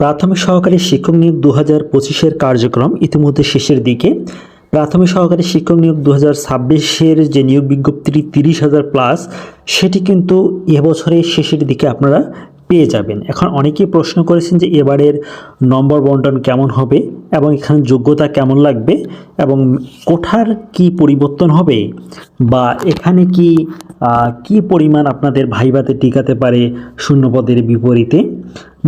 প্রাথমিক সহকারী শিক্ষক নিয়োগ 2025-এর কার্যক্রম ইতিমধ্যে শেষের দিকে। প্রাথমিক সহকারী শিক্ষক নিয়োগ 2026-এর যে নিয়োগ বিজ্ঞপ্তিটি 30,000 প্লাস, সেটি কিন্তু এবছরের শেষের দিকে আপনারা পেয়ে যাবেন। এখন অনেকেই প্রশ্ন করেছেন যে এবারের নম্বর বন্টন কেমন হবে এবং এখানে যোগ্যতা কেমন লাগবে এবং কোঠার কি পরিবর্তন হবে বা এখানে কি পরিমাণ আপনাদের ভাইভাতে টিকাতে পারে শূন্যপদের বিপরীতে,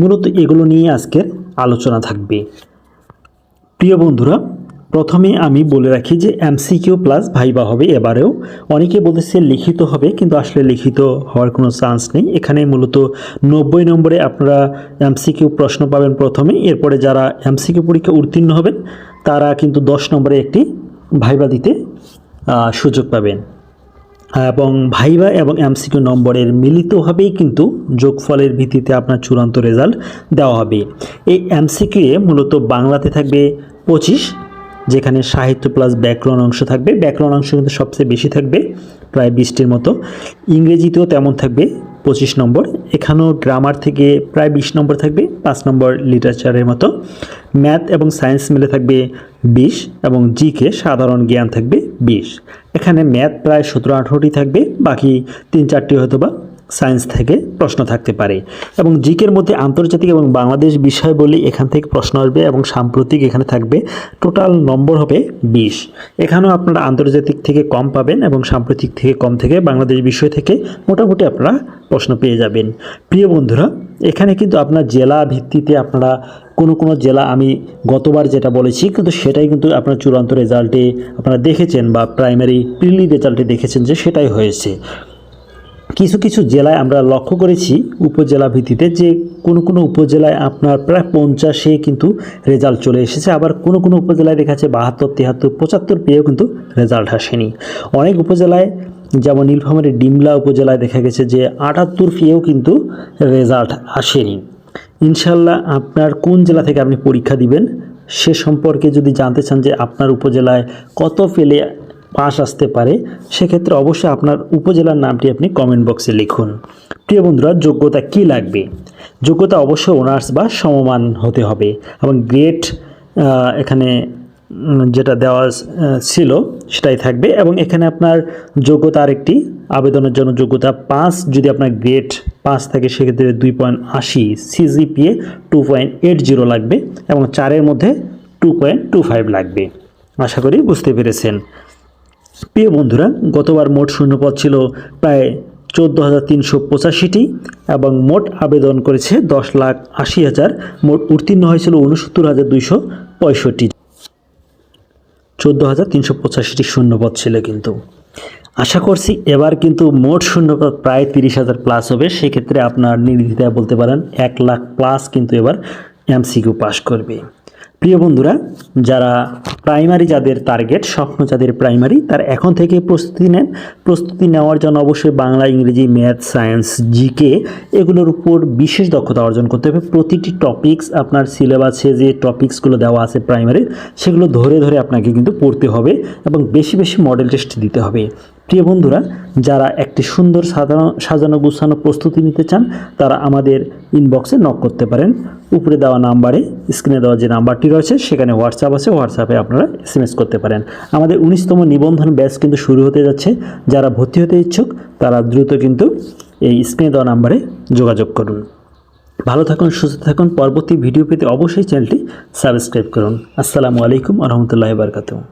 মূলত এগুলো নিয়ে আজকের আলোচনা থাকবে। প্রিয় বন্ধুরা, প্রথমে আমি বলে রাখি যে এমসিকিউ প্লাস ভাইবা হবে এবারেও। অনেকে বলতেছে লিখিত হবে, কিন্তু আসলে লিখিত হওয়ার কোনো চান্স নেই। এখানে মূলত 90 নম্বরে আপনারা এমসিকিউ প্রশ্ন পাবেন প্রথমে, এরপরে যারা এমসিকিউ পরীক্ষা উত্তীর্ণ হবেন তারা কিন্তু 10 নম্বরে একটি ভাইবা দিতে সুযোগ পাবেন এবং ভাইবা এবং এমসিকিউ নম্বরের মিলিতভাবেই কিন্তু যোগফলের ভিত্তিতে আপনার চূড়ান্ত রেজাল্ট দেওয়া হবে। এই এমসিকিউ মূলত বাংলাতে থাকবে 25, যেখানে সাহিত্য প্লাস ব্যাকরণ অংশ থাকবে। ব্যাকরণ অংশ কিন্তু সবচেয়ে বেশি থাকবে, প্রায় 20টির মতো। ইংরেজিতেও তেমন থাকবে 25 নম্বর। এখানেও গ্রামার থেকে প্রায় 20 নম্বর থাকবে, 5 নম্বর লিটারেচারের মতো। ম্যাথ এবং সায়েন্স মিলে থাকবে 20 এবং জিকে সাধারণ জ্ঞান থাকবে 20। এখানে ম্যাথ প্রায় 17-18টি থাকবে, বাকি 3-4টি হয়তো বা সায়েন্স থেকে প্রশ্ন থাকতে পারে। এবং জিকের মধ্যে আন্তর্জাতিক এবং বাংলাদেশ বিষয় বলে এখান থেকে প্রশ্ন আসবে এবং সাম্প্রতিক এখানে থাকবে। টোটাল নম্বর হবে 20। এখানেও আপনারা আন্তর্জাতিক থেকে কম পাবেন এবং সাম্প্রতিক থেকে কম থেকে বাংলাদেশ বিষয় থেকে মোটামুটি আপনারা প্রশ্ন পেয়ে যাবেন। প্রিয় বন্ধুরা, এখানে কিন্তু আপনার জেলা ভিত্তিতে আপনারা কোনো জেলা, আমি গতবার যেটা বলেছি কিন্তু সেটাই কিন্তু আপনার চূড়ান্ত রেজাল্টে আপনারা দেখেছেন বা প্রাইমারি প্রিলি রেজাল্টে দেখেছেন যে সেটাই হয়েছে। কিছু কিছু জেলায় আমরা লক্ষ্য করেছি উপজেলা ভিত্তিতে যে কোনো উপজেলায় আপনার প্রায় 50-এ কিন্তু রেজাল্ট চলে এসেছে, আবার কোনো উপজেলায় দেখা যাচ্ছে 72, 73, 75 পেয়েও কিন্তু রেজাল্ট আসেনি। অনেক উপজেলায়, যেমন নীলফামারীর ডিমলা উপজেলায় দেখা গেছে যে 78 পেয়েও কিন্তু রেজাল্ট আসেনি। ইনশাল্লাহ আপনার কোন জেলা থেকে আপনি পরীক্ষা দিবেন সে সম্পর্কে যদি জানতে চান যে আপনার উপজেলায় কত পেলে পাস আসতে পারে, সেক্ষেত্রে অবশ্যই আপনার উপজেলার নামটি আপনি কমেন্ট বক্সে লিখুন। প্রিয় বন্ধুরা, যোগ্যতা কি লাগবে? যোগ্যতা অবশ্যই অনার্স বা সমমান হতে হবে এবং গ্রেড এখানে যেটা দেওয়া ছিল সেটাই থাকবে। এবং এখানে আপনার যোগ্যতা আরেকটি আবেদনের জন্য যোগ্যতা 5, যদি আপনার গ্রেড 5 থাকে সেক্ষেত্রে 2.80, সিজিপিএ 2.80 লাগবে এবং 4-এর মধ্যে 2.25 লাগবে। আশা করি বুঝতে পেরেছেন। প্রিয় বন্ধুরা, গতবার মোট শূন্যপদ ছিল প্রায় 14,385টি এবং মোট আবেদন করেছে 10,80,000। মোট উত্তীর্ণ হয়েছিল 69,265। 14,385টি শূন্যপদ ছিল কিন্তু। আশা করছি এবার কিন্তু মোট শূন্যপদ প্রায় 30,000 প্লাস হবে। সেক্ষেত্রে আপনার নির্দ্বিধায় বলতে পারেন 1 লাখ প্লাস কিন্তু এবার এমসিকিউ পাস করবে। প্রিয় বন্ধুরা, যারা প্রাইমারি, যাদের টার্গেট স্বপ্ন, যাদের প্রাইমারি, তারা এখন থেকে প্রস্তুতি নেন। প্রস্তুতি নেওয়ার জন্য অবশ্যই বাংলা, ইংরেজি, ম্যাথ, সায়েন্স, জিকে এগুলোর উপর বিশেষ দক্ষতা অর্জন করতে হবে। প্রতিটি টপিকস আপনার সিলেবাসে যে টপিকসগুলো দেওয়া আছে প্রাইমারির, সেগুলো ধরে ধরে আপনাকে কিন্তু পড়তে হবে এবং বেশি বেশি মডেল টেস্ট দিতে হবে। প্রিয় বন্ধুরা, যারা একটি সুন্দর সাজানো গুছানো প্রস্তুতি নিতে চান তারা আমাদের ইনবক্সে নক করতে পারেন। উপরে দেওয়া নাম্বারে, স্ক্রিনে দেওয়া যে নাম্বারটি রয়েছে সেখানে হোয়াটসঅ্যাপ আছে, হোয়াটসঅ্যাপে আপনারা SMS করতে পারেন। আমাদের 19তম নিবন্ধন ব্যাচ কিন্তু শুরু হতে যাচ্ছে। যারা ভর্তি হতে ইচ্ছুক তারা দ্রুত কিন্তু এই স্ক্রিনে দেওয়া নাম্বারে যোগাযোগ করুন। ভালো থাকুন, সুস্থ থাকুন। পরবর্তী ভিডিও পেতে অবশ্যই চ্যানেলটি সাবস্ক্রাইব করুন। আসসালামু আলাইকুম ওয়া রাহমাতুল্লাহি ওয়া বারাকাতুহু।